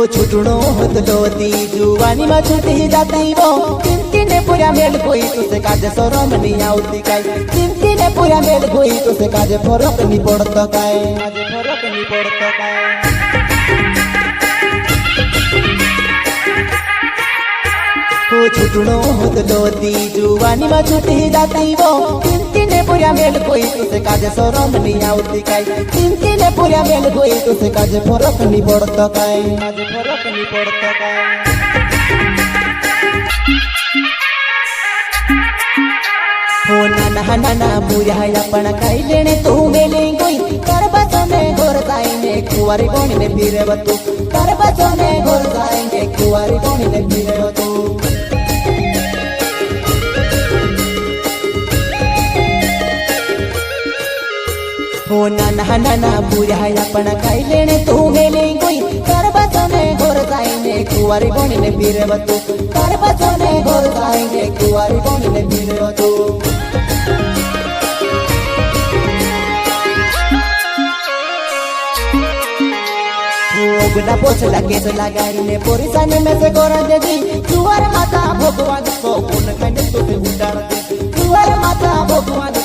छुटणो होत डोती जुवानी में छुटी जाती वो चिंती ने पूरा मेल कोई तुसे काज शरम नहीं आउती काय चिंती ने पूरा मेल कोई तुसे काज फरक नहीं पड़ता काय काज फरक नहीं पड़ता काय छुटणो होत डोती जुवानी में छुटी जाती वो चिंती ने पूरा मेल कोई तुसे काज शरम नहीं आउती काय चिंती ने पूरा मेल कोई तुसे काज फरक नहीं पड़ता काय काज फरक नहीं पड़ता काय हो नाना नाना बुरा अपन खाई लेने तू मेले कोई कर बसों में घोर जाएंगे कुंवारी बोनी ने फिरे बतू कर बसों में घोर जाएंगे कुंवारी बोनी ने फिरे बतू हो नाना नाना बुरा अपन खाई लेने तू मेले कोई कर बसों में घोर जाएंगे कुंवारी बोनी ने फिरे बतू कर बसों में घोर जाएंगे कुंवारी बोनी ने फिरे बतू गुना पोछला केस लगाई ने पोरिसाने में से गोरा दे दी कुंवर माता भगवान को पुन कने तो उतार दे कुंवर माता भगवान